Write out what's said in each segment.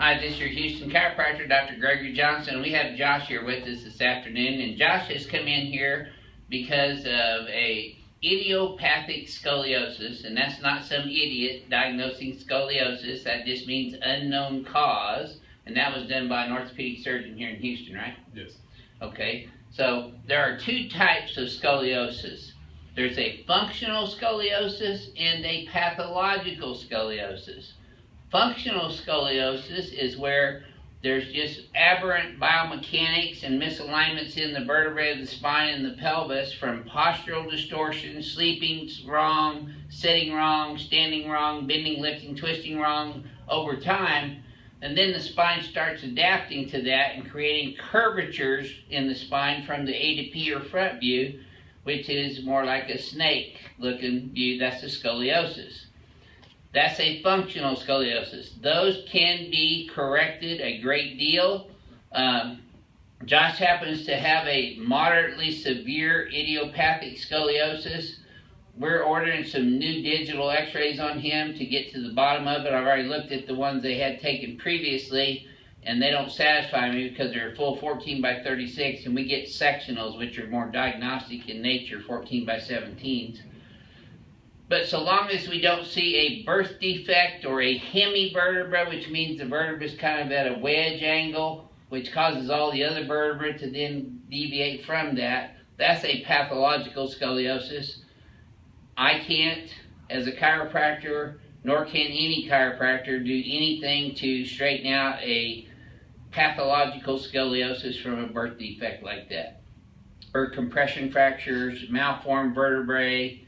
Hi, this is your Houston chiropractor, Dr. Gregory Johnson. We have Josh here with us this afternoon, and Josh has come in here because of a idiopathic scoliosis, and that's not some idiot diagnosing scoliosis. That just means unknown cause, and that was done by an orthopedic surgeon here in Houston, right? Yes. Okay, so there are two types of scoliosis. There's a functional scoliosis and a pathological scoliosis. Functional scoliosis is where there's just aberrant biomechanics and misalignments in the vertebrae of the spine and the pelvis from postural distortion, sleeping wrong, sitting wrong, standing wrong, bending, lifting, twisting wrong over time. And then the spine starts adapting to that and creating curvatures in the spine from the A to P or front view, which is more like a snake looking view. That's the scoliosis. That's a functional scoliosis. Those can be corrected a great deal. Josh happens to have a moderately severe idiopathic scoliosis. We're ordering some new digital x-rays on him to get to the bottom of it. I've already looked at the ones they had taken previously, and they don't satisfy me because they're full 14 by 36, and we get sectionals, which are more diagnostic in nature, 14 by 17s. But so long as we don't see a birth defect or a hemivertebra, which means the vertebra is kind of at a wedge angle, which causes all the other vertebrae to then deviate from that, that's a pathological scoliosis. I can't, as a chiropractor, nor can any chiropractor, do anything to straighten out a pathological scoliosis from a birth defect like that. Or compression fractures, malformed vertebrae.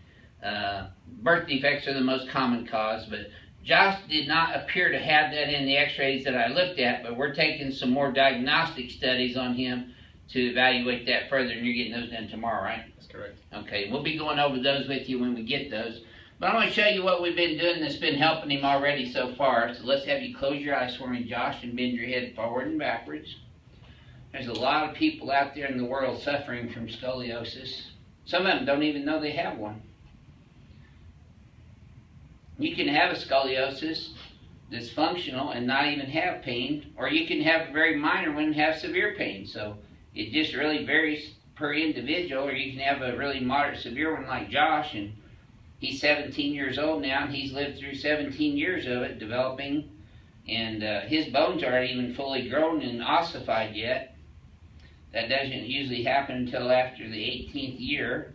Birth defects are the most common cause, but Josh did not appear to have that in the x-rays that I looked at, but we're taking some more diagnostic studies on him to evaluate that further, and you're getting those done tomorrow, right? That's correct. Okay, we'll be going over those with you when we get those. But I want to show you what we've been doing that's been helping him already so far. So let's have you close your eyes for me, Josh, and bend your head forward and backwards. There's a lot of people out there in the world suffering from scoliosis. Some of them don't even know they have one. You can have a scoliosis that's functional and not even have pain, or you can have a very minor one and have severe pain. So it just really varies per individual, or you can have a really moderate severe one like Josh, and he's 17 years old now, and he's lived through 17 years of it developing, and his bones aren't even fully grown and ossified yet. That doesn't usually happen until after the 18th year.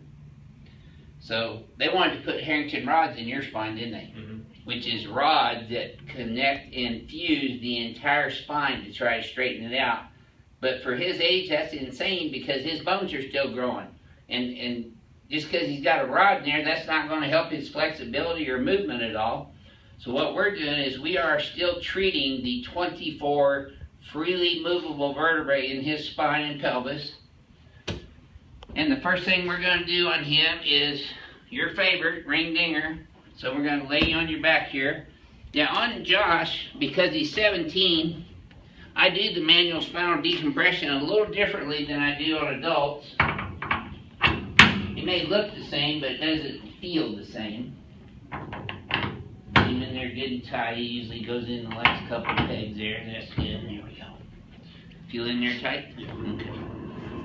So they wanted to put Harrington rods in your spine, didn't they? Mm-hmm. Which is rods that connect and fuse the entire spine to try to straighten it out. But for his age, that's insane because his bones are still growing. And just because he's got a rod in there, that's not going to help his flexibility or movement at all. So what we're doing is we are still treating the 24 freely movable vertebrae in his spine and pelvis. And the first thing we're going to do on him is your favorite, ring dinger. So we're going to lay you on your back here. Now on Josh, because he's 17, I do the manual spinal decompression a little differently than I do on adults. It may look the same, but it doesn't feel the same. Get him in there good and tight. He usually goes in the last couple of pegs there. That's good. There we go. Feel in there tight? Yeah. Okay.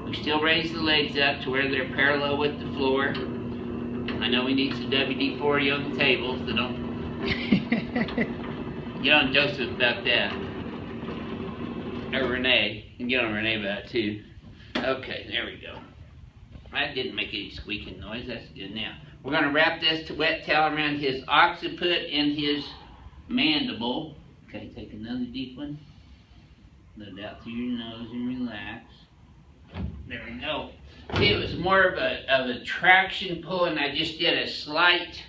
We still raise the legs up to where they're parallel with the floor. I know we need some WD-40 on the table, so don't get on Joseph about that. Or Renee. You can get on Renee about it too. Okay, there we go. That didn't make any squeaking noise. That's good. Now, we're going to wrap this wet towel around his occiput and his mandible. Okay, take another deep one. Let it out through your nose and relax. There we go. See, it was more of a traction pull, and I just did a slight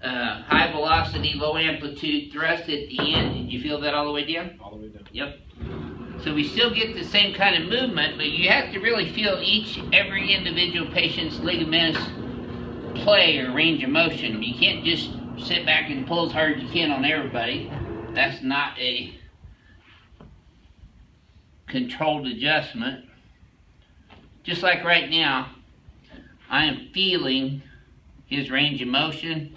high velocity, low amplitude thrust at the end. Did you feel that all the way down? All the way down. Yep. So we still get the same kind of movement, but you have to really feel every individual patient's ligamentous play or range of motion. You can't just sit back and pull as hard as you can on everybody. That's not a controlled adjustment. Just like right now, I am feeling his range of motion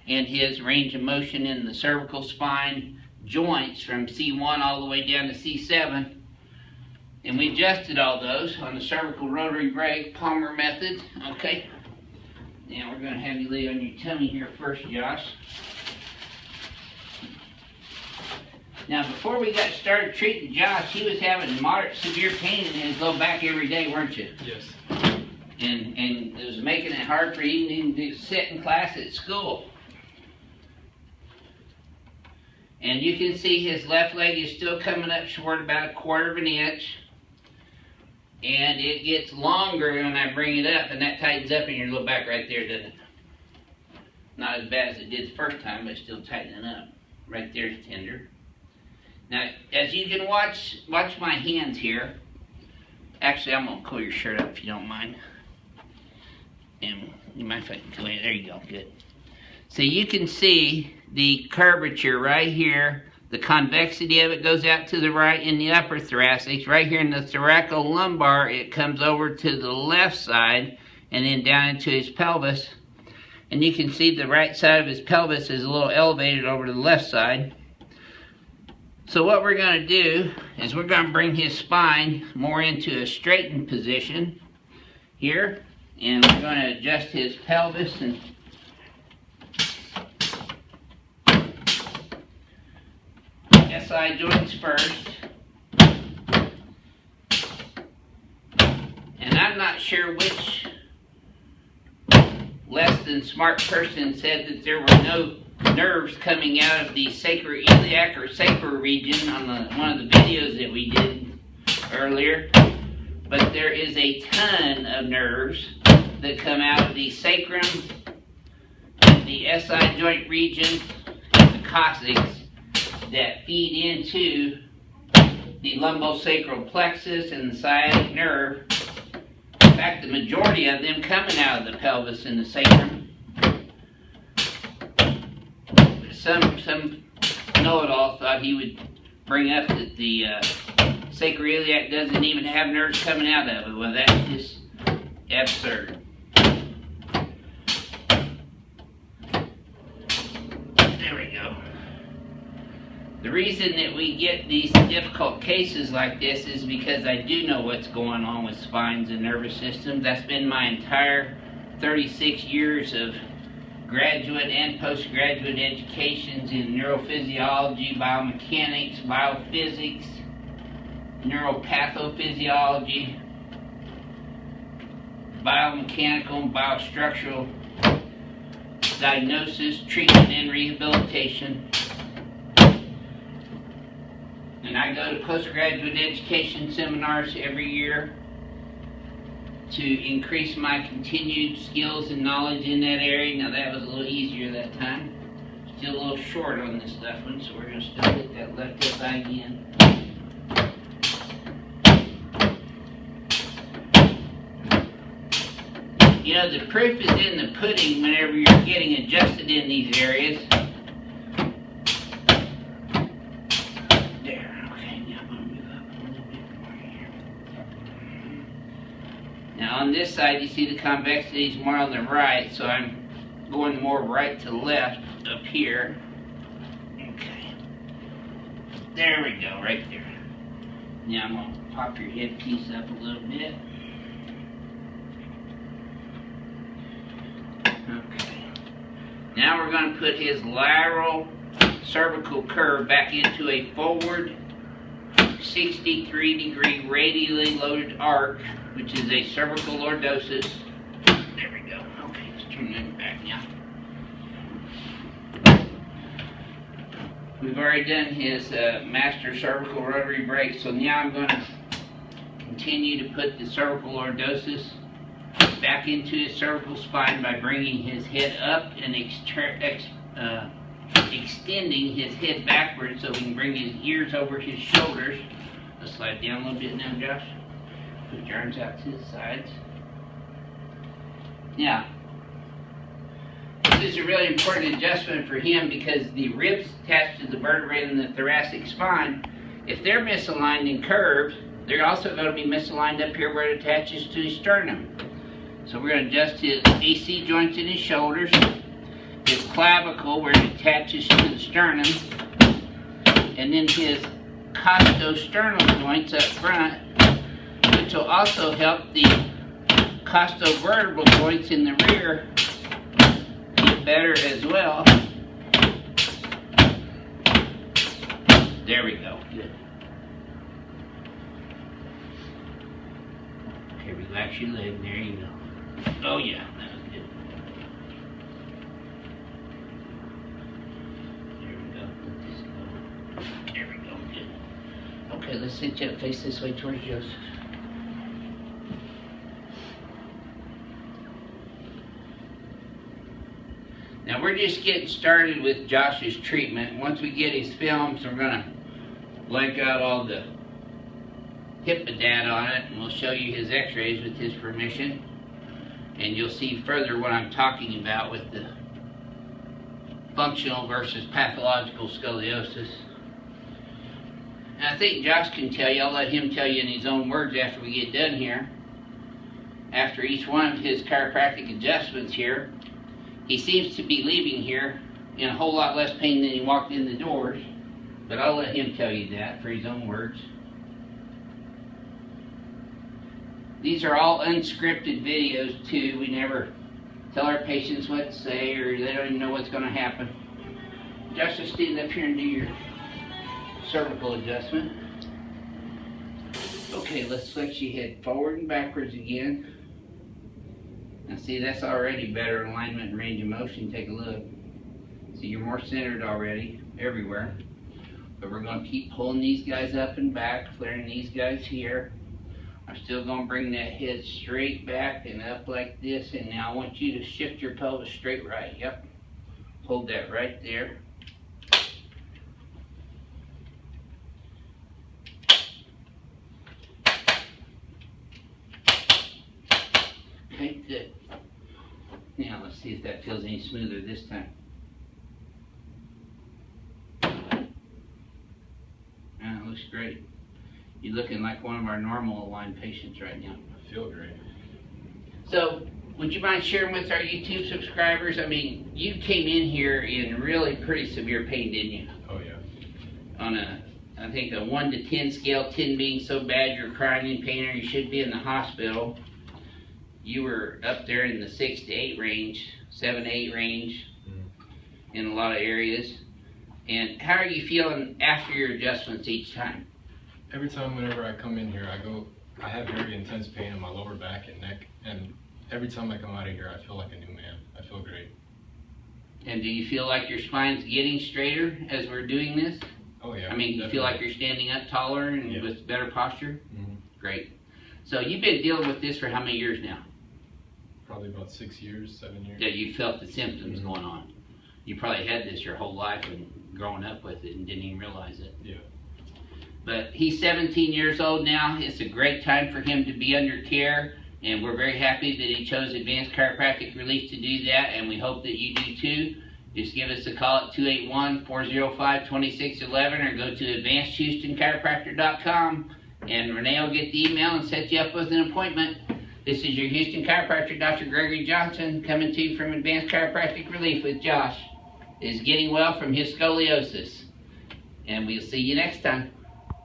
and his range of motion in the cervical spine joints from C1 all the way down to C7. And we adjusted all those on the cervical rotary brake Palmer method. Okay. Now we're going to have you lay on your tummy here first, Josh. Now before we got started treating Josh, he was having moderate severe pain in his low back every day, weren't you? Yes. And it was making it hard for him to sit in class at school. And you can see his left leg is still coming up short about 1/4 of an inch. And it gets longer when I bring it up, and that tightens up in your low back right there, doesn't it? Not as bad as it did the first time, but still tightening up. Right there's tender. Now, as you can watch my hands here. Actually, I'm going to pull your shirt up if you don't mind. And you mind if I can go in? There you go, good. So you can see the curvature right here. The convexity of it goes out to the right in the upper thoracic. Right here in the thoracolumbar, it comes over to the left side and then down into his pelvis. And you can see the right side of his pelvis is a little elevated over to the left side. So what we're going to do is we're going to bring his spine more into a straightened position here. And we're going to adjust his pelvis and SI joints first. And I'm not sure which less than smart person said that there were no nerves coming out of the sacroiliac or sacral region on one of the videos that we did earlier. But there is a ton of nerves that come out of the sacrum, the SI joint region, and the coccyx that feed into the lumbosacral plexus and the sciatic nerve. In fact, the majority of them coming out of the pelvis and the sacrum. Some know-it-all thought he would bring up that the sacroiliac doesn't even have nerves coming out of it. Well, that's just absurd. There we go. The reason that we get these difficult cases like this is because I do know what's going on with spines and nervous systems. That's been my entire 36 years of graduate and postgraduate educations in neurophysiology, biomechanics, biophysics, neuropathophysiology, biomechanical and biostructural diagnosis, treatment, and rehabilitation. And I go to postgraduate education seminars every year to increase my continued skills and knowledge in that area. Now that was a little easier that time. Still a little short on this left one, so we're going to still hit that left hip again. You know, the proof is in the pudding whenever you're getting adjusted in these areas. Now on this side you see the convexity is more on the right, so I'm going more right to left up here. Okay. There we go, right there. Now I'm going to pop your headpiece up a little bit. Okay. Now we're going to put his lateral cervical curve back into a forward 63-degree radially loaded arc, which is a cervical lordosis. There we go. Okay, let's turn that back now. We've already done his master cervical rotary brake, so now I'm going to continue to put the cervical lordosis back into his cervical spine by bringing his head up and extending his head backwards so we can bring his ears over his shoulders. Let's slide down a little bit now, Josh. Put your arms out to the sides. Now, this is a really important adjustment for him because the ribs attached to the vertebrae in the thoracic spine, if they're misaligned and curved, they're also going to be misaligned up here where it attaches to his sternum. So we're going to adjust his AC joints in his shoulders, his clavicle where it attaches to the sternum, and then his costosternal joints up front, which will also help the costovertebral joints in the rear get better as well. There we go. Good. Okay, relax your leg. There you go. Oh yeah, that was good. There we go. Let this go. There we go. Good. Okay, let's sit you up, face this way towards Joseph. Now we're just getting started with Josh's treatment. Once we get his films, we're going to blank out all the HIPAA data on it, and we'll show you his x-rays with his permission. And you'll see further what I'm talking about with the functional versus pathological scoliosis. And I think Josh can tell you, I'll let him tell you in his own words after we get done here. After each one of his chiropractic adjustments here, he seems to be leaving here in a whole lot less pain than he walked in the doors. But I'll let him tell you that for his own words. These are all unscripted videos too. We never tell our patients what to say, or they don't even know what's going to happen. Just stand up here and do your cervical adjustment. Okay, let's flex your head forward and backwards again. Now see, that's already better alignment and range of motion. Take a look. See, you're more centered already everywhere. But we're going to keep pulling these guys up and back, flaring these guys here. I'm still going to bring that head straight back and up like this. And now I want you to shift your pelvis straight right. Yep. Hold that right there. Okay, good. Now let's see if that feels any smoother this time. That looks great. You're looking like one of our normal aligned patients right now. I feel great. So, would you mind sharing with our YouTube subscribers? I mean, you came in here in really pretty severe pain, didn't you? Oh yeah. On a, I think a 1 to 10 scale, 10 being so bad you're crying in pain or you should be in the hospital. You were up there in the 6 to 8 range, 7 to 8 range in a lot of areas. And how are you feeling after your adjustments each time? Every time whenever I come in here, I have very intense pain in my lower back and neck, and every time I come out of here, I feel like a new man. I feel great. And do you feel like your spine's getting straighter as we're doing this? Oh yeah. I mean, you feel like you're standing up taller and with better posture? Great. So you've been dealing with this for how many years now? Probably about 6 years, 7 years. Yeah, you felt the symptoms going on. You probably had this your whole life and growing up with it and didn't even realize it. Yeah. But he's 17 years old now. It's a great time for him to be under care, and we're very happy that he chose Advanced Chiropractic Relief to do that, and we hope that you do too. Just give us a call at 281-405-2611 or go to advancedhoustonchiropractor.com, and Renee will get the email and set you up with an appointment. This is your Houston chiropractor, Dr. Gregory Johnson, coming to you from Advanced Chiropractic Relief with Josh. Is getting well from his scoliosis. And we'll see you next time.